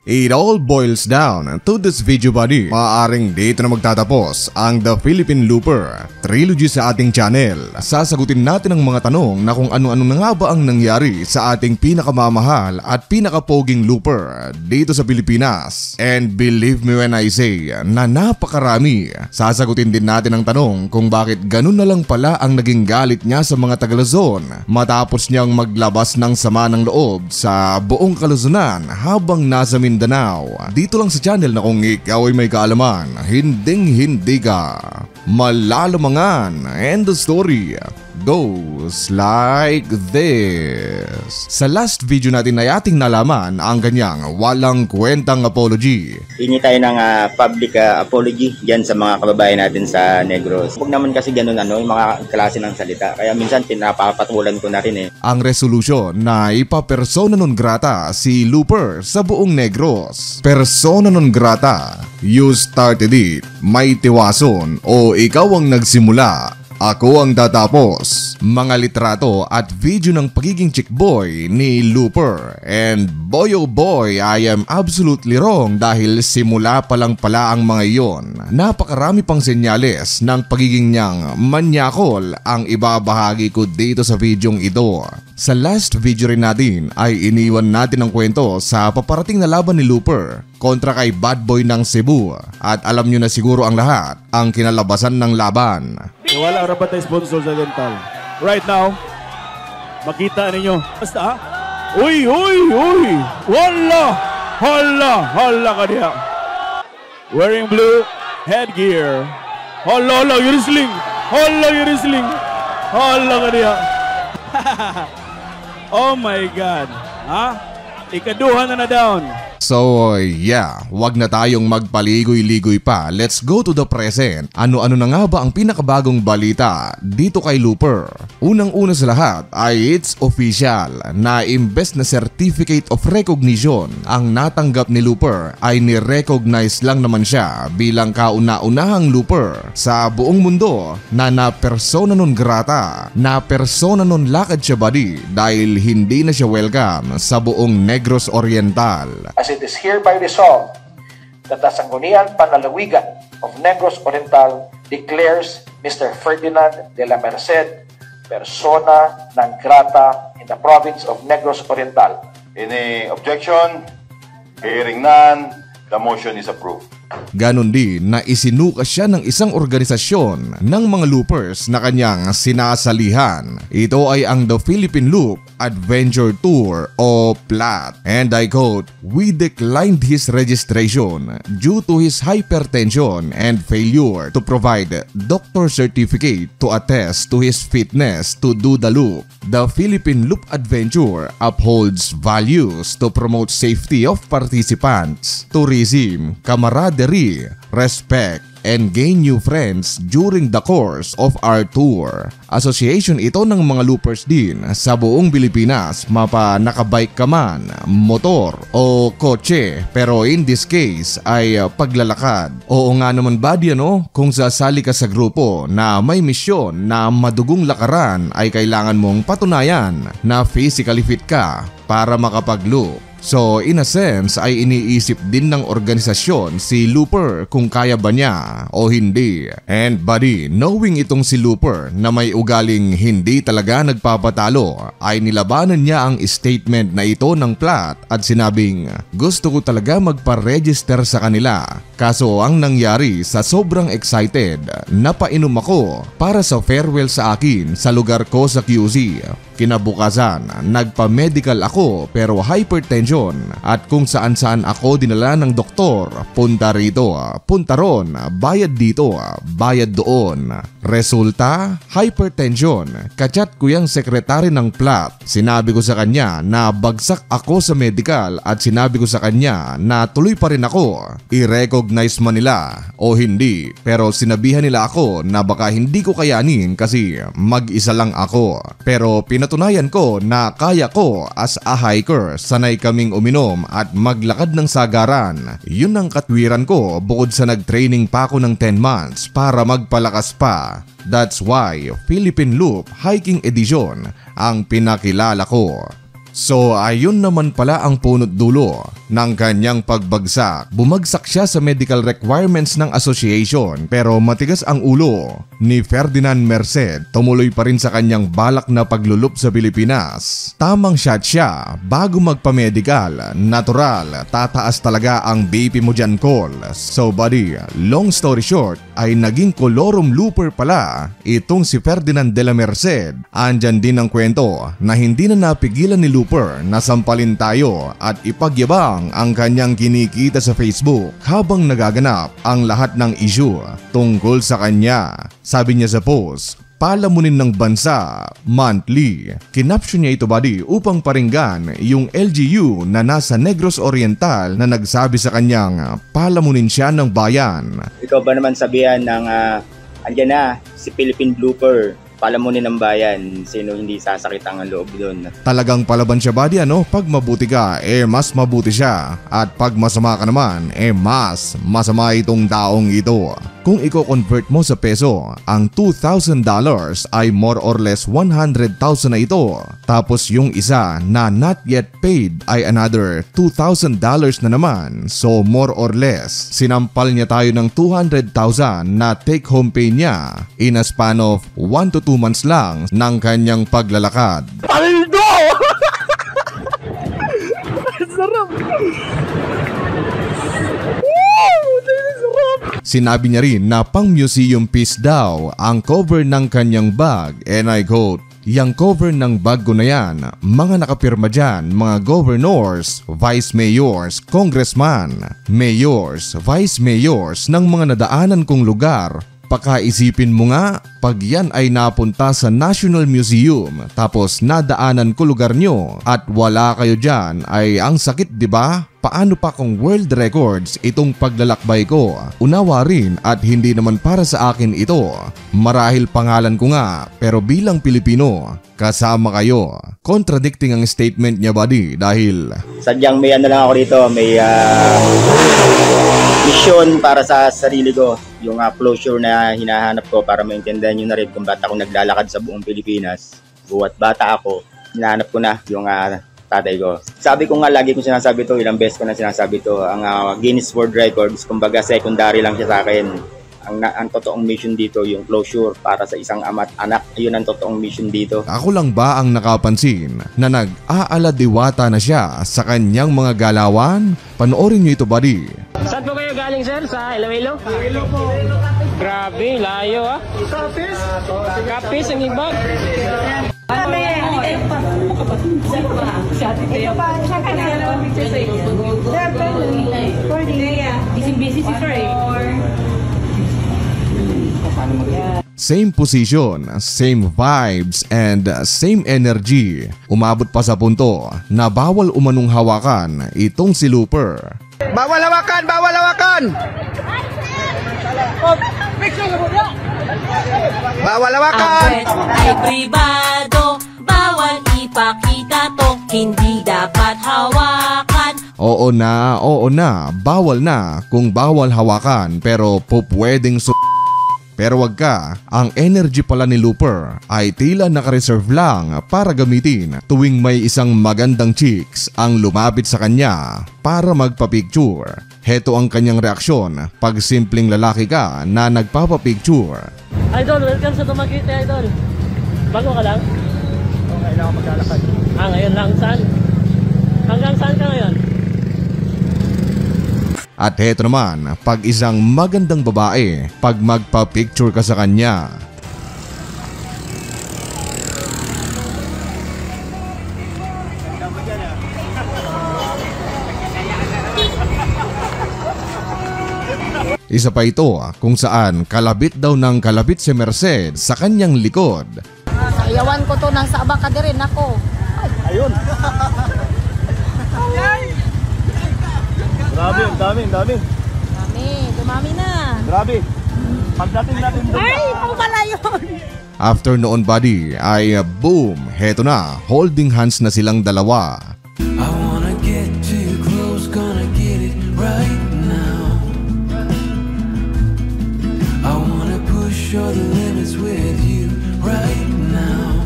It all boils down to this video buddy. Maaaring dito na magtatapos ang The Philippine Looper trilogy sa ating channel. Sasagutin natin ang mga tanong na kung ano-ano na nga ba ang nangyari sa ating pinakamamahal at pinakapoging looper dito sa Pilipinas. And believe me when I say na napakarami. Sasagutin din natin ang tanong kung bakit ganun na lang pala ang naging galit niya sa mga taga-Luzon matapos niyang maglabas ng sama ng loob sa buong Kaluzunan habang nasa Mindanao. Dito lang sa channel na kung ikaw ay may kaalaman, hinding-hindi ka malalamangan. And the story goes like this. Sa last video natin ay ating nalaman ang kanyang walang kwentang apology. Hingi tayo ng public apology dyan sa mga kababayan natin sa Negros. Huwag naman kasi ganun yung mga klase ng salita. Kaya minsan pinapapatulan ko na rin Ang resolusyon na ipapersona non grata si Looper sa buong Negros. Persona non grata, you started it, may tiwason o ikaw ang nagsimula. Ako ang tatapos. Mga litrato at video ng pagiging chickboy ni Looper. And boy oh boy, I am absolutely wrong dahil simula pa lang pala ang mga iyon. Napakarami pang senyales ng pagiging niyang manyakol ang ibabahagi ko dito sa videong ito. Sa last video rin natin ay iniwan natin ang kwento sa paparating na laban ni Looper kontra kay Bad Boy ng Cebu. At alam nyo na siguro ang lahat ang kinalabasan ng laban. Wala rapat na sponsor sa dental. Right now, makita ninyo. Basta uy, uy, uy! Wala! Hala! Hala ka diya. Wearing blue headgear. Hala, hala, you're wrestling! Hala, you're wrestling! Hala ka diya. Oh my God! Ikaduhan na down. So yeah, wag na tayong magpaligoy-ligoy pa. Let's go to the present. Ano-ano na nga ba ang pinakabagong balita dito kay Looper? Unang-una sa lahat ay it's official na imbes na certificate of recognition ang natanggap ni Looper ay ni-recognize lang naman siya bilang kauna-unahang looper sa buong mundo na persona non grata, na persona non lakad siya buddy dahil hindi na siya welcome sa buong Negros Oriental. As it is hereby resolved that the Sangguniang Panlalawigan of Negros Oriental declares Mr. Ferdinand de la Merced persona non grata in the province of Negros Oriental. Any objection? Hearing none, the motion is approved. Ganon din na isinuka siya ng isang organisasyon ng mga loopers na kanyang sinasalihan. Ito ay ang The Philippine Loop Adventure Tour o PLAT. And I quote, "We declined his registration due to his hypertension and failure to provide doctor certificate to attest to his fitness to do the loop. The Philippine Loop Adventure upholds values to promote safety of participants, tourism, camaraderie, respect, and gain new friends during the course of our tour." Association ito ng mga loopers din sa buong Pilipinas, mapa nakabike ka man, motor o kotse, pero in this case ay paglalakad. Oo nga naman buddy kung sasali ka sa grupo na may misyon na madugong lakaran ay kailangan mong patunayan na physically fit ka para makapag-loop. So in a sense ay iniisip din ng organisasyon si Looper kung kaya ba niya o hindi. And buddy, knowing itong si Looper na may ugaling hindi talaga nagpapatalo ay nilabanan niya ang statement na ito ng PLAT at sinabing, "Gusto ko talaga magpa-register sa kanila. Kaso ang nangyari sa sobrang excited, napainom ako para sa farewell sa akin sa lugar ko sa QC. Kinabukasan, nagpa-medical ako pero hypertension at kung saan-saan ako dinala ng doktor. Punta rito, punta ron, bayad dito, bayad doon. Resulta, hypertension. Kachat ko yung sekretary ng PLAT. Sinabi ko sa kanya na bagsak ako sa medical at sinabi ko sa kanya na tuloy pa rin ako. I-recognize man nila o hindi, pero sinabihan nila ako na baka hindi ko kayanin kasi mag-isa lang ako. Pero pinatunayan ko na kaya ko as a hiker, sanay kaming uminom at maglakad ng sagaran. Yun ang katwiran ko bukod sa nag-training pa ako ng 10 months para magpalakas pa. That's why Philippine Loop Hiking Edition ang pinakilala ko." So ayun naman pala ang punot dulo ng kanyang pagbagsak. Bumagsak siya sa medical requirements ng association pero matigas ang ulo ni Ferdinand Merced. Tumuloy pa rin sa kanyang balak na paglulup sa Pilipinas. Tamang shot siya bago magpa-medical. Natural, tataas talaga ang BP mo dyan, Col. So buddy, long story short ay naging colorum looper pala itong si Ferdinand de la Merced. Andyan din ang kwento na hindi na napigilan ni Looper na sampalin tayo at ipagyabang ang kanyang kinikita sa Facebook habang nagaganap ang lahat ng issue tungkol sa kanya. Sabi niya sa post, palamunin ng bansa, monthly. Kinaption niya ito buddy upang paringgan yung LGU na nasa Negros Oriental na nagsabi sa kanyang palamunin siya ng bayan. Ikaw ba naman sabihan ng andyan na si Philippine Blooper, palamunin ng bayan, sino hindi sasakit ang loob doon. Talagang palaban siya buddy ano, pag mabuti ka mas mabuti siya at pag masama ka naman mas masama itong taong ito. Kung i-convert mo sa peso, ang $2,000 ay more or less 100,000 na ito. Tapos yung isa na not yet paid ay another $2,000 na naman. So more or less, sinampal niya tayo ng 200,000 na take home pay niya in a span of 1 to 2 months lang ng kanyang paglalakad. Paldo! Sarap! Sinabi niya rin na pang museum piece daw ang cover ng kanyang bag and I quote, "Yang cover ng bag ko na yan, mga nakapirma dyan, mga governors, vice mayors, congressman, mayors, vice mayors ng mga nadaanan kong lugar. Pakaisipin mo nga, pag yan ay napunta sa National Museum tapos nadaanan ko lugar nyo at wala kayo dyan ay ang sakit diba? Paano pa kung world records itong paglalakbay ko? Unawa rin at hindi naman para sa akin ito. Marahil pangalan ko nga pero bilang Pilipino, kasama kayo." Contradicting ang statement niya buddy dahil sadyang may ano lang ako dito, may mission para sa sarili ko. Yung closure na hinahanap ko para maintindihan nyo na rin kung ba't ako naglalakad sa buong Pilipinas. Buhat bata ako, hinahanap ko na yung tatay ko. Sabi ko nga, lagi kong sinasabi to, ilang beses ko na sinasabi to, ang Guinness World Records, kumbaga secondary lang siya sa akin. Ang totoong mission dito, yung closure para sa isang ama at anak, ayun ang totoong mission dito. Ako lang ba ang nakapansin na nag-aaladiwata na siya sa kanyang mga galawan? Panoorin niyo ito buddy. Saan po kayo galing sir? Sa Iloilo? Iloilo po. Grabe, layo Kapis? Kapis ang ibag. Same position, same vibes, and same energy. Umabot pa sa punto na bawal umanong hawakan itong si Looper. Bawal hawakan! Bawal hawakan! Bawal hawakan! Ay pribado, bawal ipakita to, hindi dapat hawakan. Oo na, bawal na kung bawal hawakan pero pupwedeng Pero wag ka, ang energy pala ni Looper ay tila nakareserve lang para gamitin tuwing may isang magandang chicks ang lumapit sa kanya para magpa-picture. Heto ang kanyang reaksyon pag simpleng lalaki ka na nagpapa-picture. Idol, welcome sa Dumaguete, Idol. Bago ka lang? Okay lang ako maglalakad. Ngayon lang, saan? Hanggang saan ka ngayon? At heto naman, pag isang magandang babae, pag magpa-picture ka sa kanya. Isa pa ito kung saan kalabit daw ng kalabit si Merced sa kanyang likod. Sayawan ko to ng sabak ka din ako. Ayun. Grabe, ang dami. Dumami na. Grabe. Pagdating natin doon. Ay, pang pala yun. After noon buddy ay boom, heto na, holding hands na silang dalawa. I wanna get too close, gonna get it right now. I wanna push all the limits with you right now.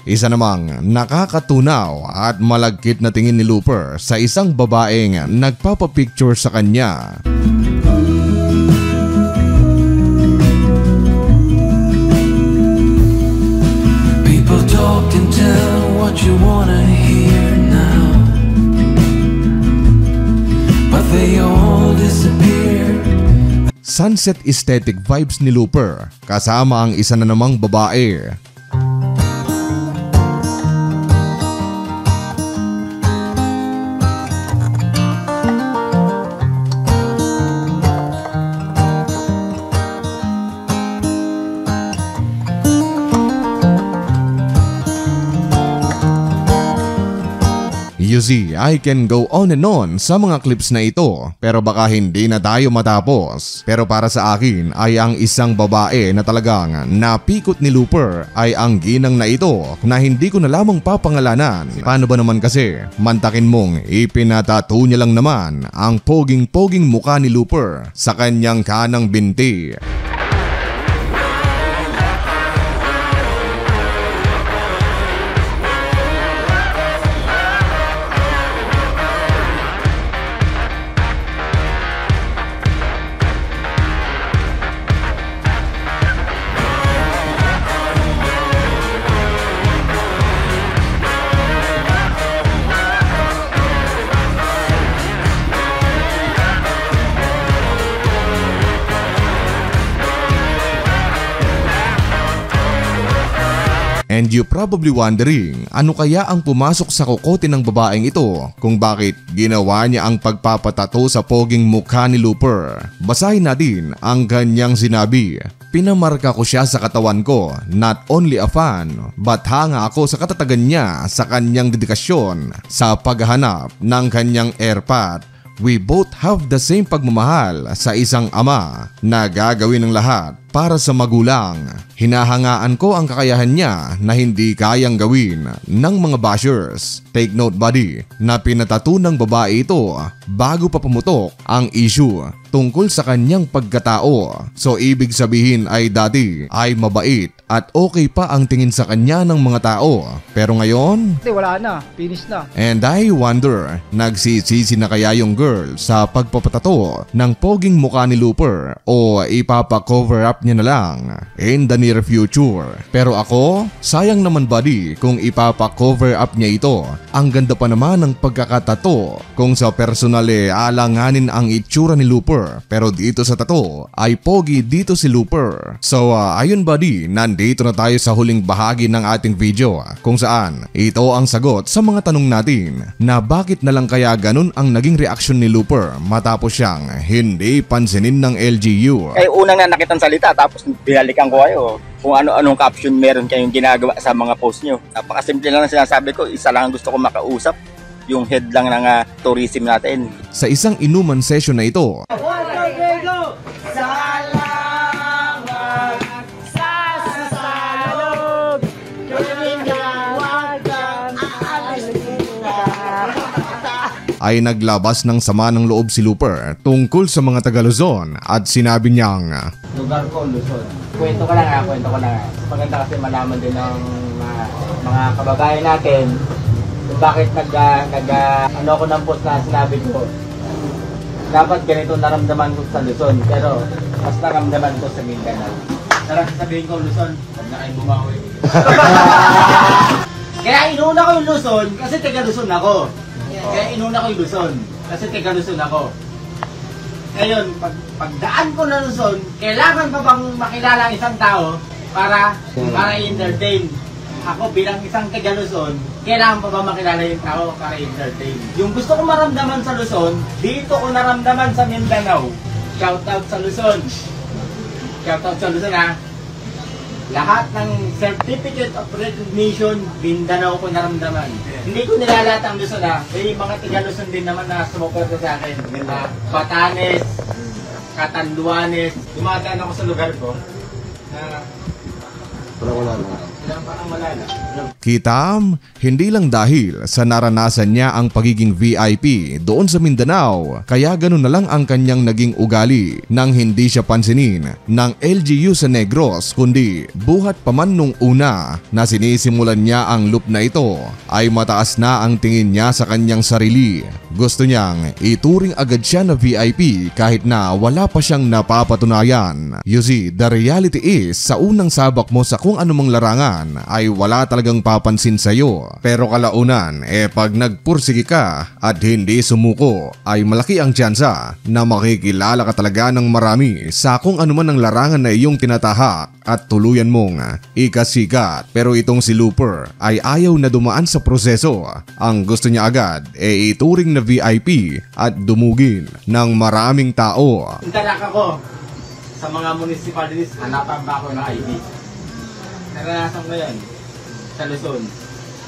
Isa namang nakakatunaw at malagkit na tingin ni Looper sa isang babaeng nagpapapicture sa kanya. People talk and tell what you wanna hear now, but they all disappear. Sunset aesthetic vibes ni Looper kasama ang isa na namang babae. You see, I can go on and on sa mga clips na ito pero baka hindi na tayo matapos. Pero para sa akin ay ang isang babae na talagang napikot ni Looper ay ang ginang na ito na hindi ko na lamang papangalanan. Paano ba naman kasi mantakin mong ipinatato niya lang naman ang poging-poging mukha ni Looper sa kanyang kanang binti. And you probably wondering, ano kaya ang pumasok sa kokote ng babaeng ito kung bakit ginawa niya ang pagpapatato sa poging mukha ni Looper? Basahin natin ang kanyang sinabi. Pinamarka ko siya sa katawan ko, not only a fan, but hanga ako sa katatagan niya sa kanyang dedikasyon sa paghahanap ng kanyang airpot. We both have the same pagmamahal sa isang ama na gagawin ng lahat para sa magulang. Hinahangaan ko ang kakayahan niya na hindi kayang gawin ng mga bashers. Take note buddy na pinatato ng babae ito bago pa pumutok ang issue tungkol sa kanyang pagkatao. So ibig sabihin ay dati ay mabait at okay pa ang tingin sa kanya ng mga tao. Pero ngayon, Wala na, finish na. and I wonder, nagsisisi na kaya yung girl sa pagpapatato ng poging mukha ni Looper o ipapa-cover up niya na lang in the near future. Pero ako, sayang naman buddy kung ipapa-cover up niya ito. Ang ganda pa naman ng pagkakatato kung sa personal alanganin ang itsura ni Looper. Pero dito sa tato ay pogi dito si Looper. So ayun buddy, nandito na tayo sa huling bahagi ng ating video kung saan ito ang sagot sa mga tanong natin na bakit na lang kaya ganun ang naging reaksyon ni Looper matapos siyang hindi pansinin ng LGU. Unang na nakitang salita tapos binalikan ko kayo kung ano-anong caption meron kayong ginagawa sa mga post nyo. Napakasimple lang ang sinasabi ko, isa lang ang gusto ko makausap, yung head lang ng tourism natin. Sa isang inuman session na ito, ay naglabas ng sama ng loob si Looper tungkol sa mga taga Luzon at sinabi niyang, Lugar ko, Luzon. Kwento ko lang. Maganda kasi malaman din ng mga kababayan natin kung bakit ano ko ng post na sinabi ko. Dapat ganito naramdaman ko sa Luzon, pero mas naramdaman ko sa Mindanao. Sarap sabihin ko Luzon, huwag na kayong bumawi. Kaya inuna ko yung Luzon kasi taga Luzon ako. Kaya inuna ko yung Luzon kasi taga Luzon ako. Ngayon, pagdaan ko na Luzon, kailangan pa bang makilala ang isang tao para i-entertain? Ako bilang isang taga Luzon, kailangan pa ba makilala yung tao para i-entertain? Yung gusto ko maramdaman sa Luzon, dito ko naramdaman sa Mindanao. Shout out sa Luzon. Shout out sa Luzon ha. Lahat ng certificate of recognition, Mindanao ko naramdaman. Hindi ko nilalat ang Luzon ha. May mga taga Luzon din naman na sumuporta sa akin. Batanes, Catanduanes. Dumadaan ako sa lugar ko. Wala na. Kitam, hindi lang dahil sa naranasan niya ang pagiging VIP doon sa Mindanao, kaya ganun na lang ang kanyang naging ugali nang hindi siya pansinin ng LGU sa Negros, kundi buhat pa man nung una na sinisimulan niya ang loop na ito ay mataas na ang tingin niya sa kanyang sarili. Gusto niyang ituring agad siya na VIP kahit na wala pa siyang napapatunayan. You see, the reality is sa unang sabak mo sa kung anumang larangan ay wala talagang papansin sa'yo. Pero kalaunan, pag nagpursige ka at hindi sumuko ay malaki ang tsansa na makikilala ka talaga ng marami sa kung anuman ang larangan na iyong tinatahak at tuluyan mong ikasikat. Pero itong si Looper ay ayaw na dumaan sa proseso. Ang gusto niya agad ituring na VIP at dumugin ng maraming tao. Intarak ako sa mga municipalities, hanapan ba ako ng ID? Naranasan ko yan sa Luzon.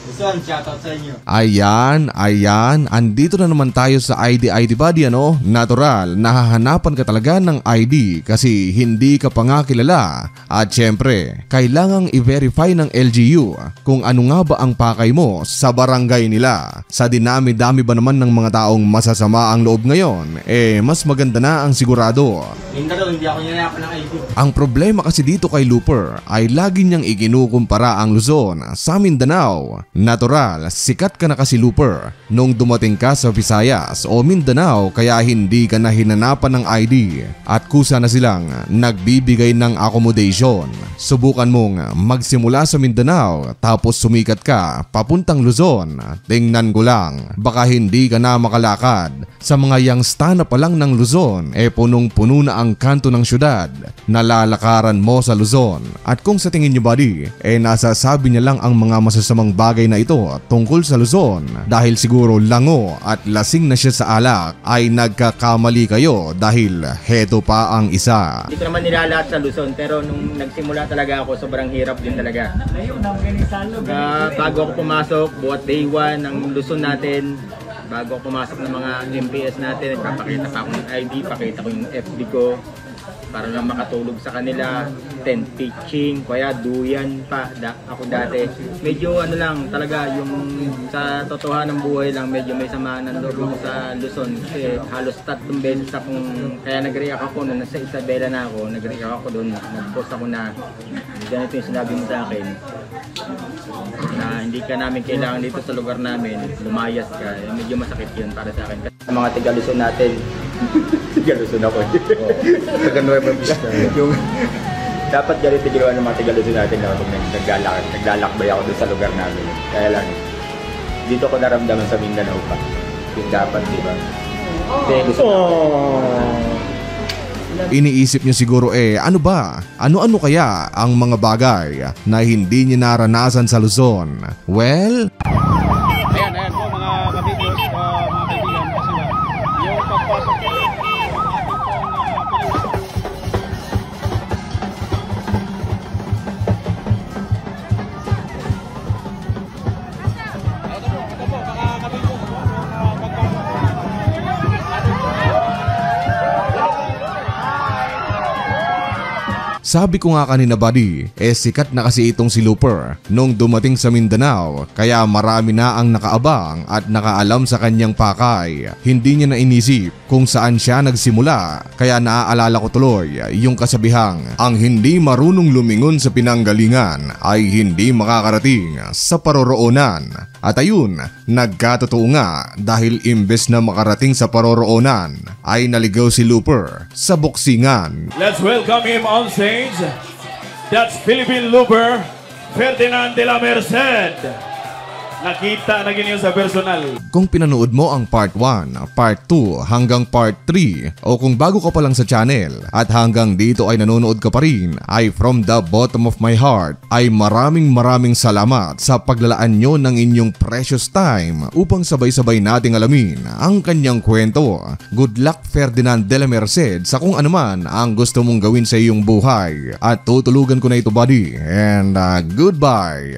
Luzon, shoutout sa inyo. Ayan, andito na naman tayo sa ID buddy, ano? Natural, nahahanapan ka talaga ng ID kasi hindi ka pa nga kilala. At syempre, kailangang i-verify ng LGU kung ano nga ba ang pakay mo sa barangay nila. Sa dinami-dami ba naman ng mga taong masasama ang loob ngayon, mas maganda na ang sigurado. Hindi ako nilalapan ng ID. Ang problema kasi dito kay Looper ay lagi niyang ikinukumpara ang Luzon sa Mindanao. Natural, sikat ka na kasi Looper nung dumating ka sa Visayas o Mindanao kaya hindi ka na hinanapan ng ID at kusa na silang nagbibigay ng accommodation. Subukan mong magsimula sa Mindanao tapos sumikat ka papuntang Luzon. Tingnan ko lang, baka hindi ka na makalakad. Sa mga youngsta na pa lang ng Luzon, punong-puno na ang kanto ng syudad na lalakaran mo sa Luzon. At kung sa tingin niyo buddy, nasasabi niya lang ang mga masasamang bagay na ito tungkol sa Luzon dahil siguro lango at lasing na siya sa alak, ay nagkakamali kayo dahil heto pa ang isa. Hindi ko naman nilalahat sa Luzon pero nung nagsimula talaga ako sobrang hirap din talaga. Bago ako pumasok, buhat day 1 ng Luzon natin, bago ako pumasok ng mga MPS natin, nagpapakita pa ako ng ID, pakita ko yung FB ko para lang makatulog sa kanila, tent pitching, kaya duyan pa ako dati. Medyo ano lang talaga, yung sa totohanan ng buhay lang, medyo may samaan ng loob sa Luzon kasi halos 3 beses akong, kaya nag-react ako nung nasa Isabela na ako, nag-react ako doon, nag-post ako na ganito yung sinabi mo sa akin na hindi ka namin kailangan dito sa lugar namin, lumayas ka, medyo masakit yun para sa akin. Sa mga taga-Luzon natin, taga-Luzon ako. Taga-Nueva Vista. Yung dapat ganito ginawa ng mga taga-Luzon natin na naglalakbay ako doon sa lugar namin. Kaya lang, dito ko naramdaman sa Mindanao pa. Yung dapat, di ba? Iniisip niyo siguro ano ba? Ano-ano kaya ang mga bagay na hindi niya naranasan sa Luzon? Well, Ayan po mga kabibos, mga kaibigan, kasi yung pagpasok ko sabi ko nga kanina buddy, sikat na kasi itong si Looper nung dumating sa Mindanao kaya marami na ang nakaabang at nakaalam sa kanyang pakay. Hindi niya na inisip kung saan siya nagsimula kaya naaalala ko tuloy yung kasabihang ang hindi marunong lumingon sa pinanggalingan ay hindi makakarating sa paroroonan. At ayun, nagkatotoo nga dahil imbes na makarating sa paroroonan ay naligaw si Looper sa boksingan. Let's welcome him on stage. That's Philippine Looper, Ferdinand de la Merced. Nakita na ganyan sa personal. Kung pinanood mo ang part 1, part 2 hanggang part 3 o kung bago ka pa lang sa channel at hanggang dito ay nanonood ka pa rin, ay from the bottom of my heart ay maraming salamat sa paglalaan nyo ng inyong precious time upang sabay-sabay nating alamin ang kanyang kwento. Good luck Ferdinand de la Merced sa kung anuman ang gusto mong gawin sa iyong buhay at tutulugan ko na ito buddy and goodbye.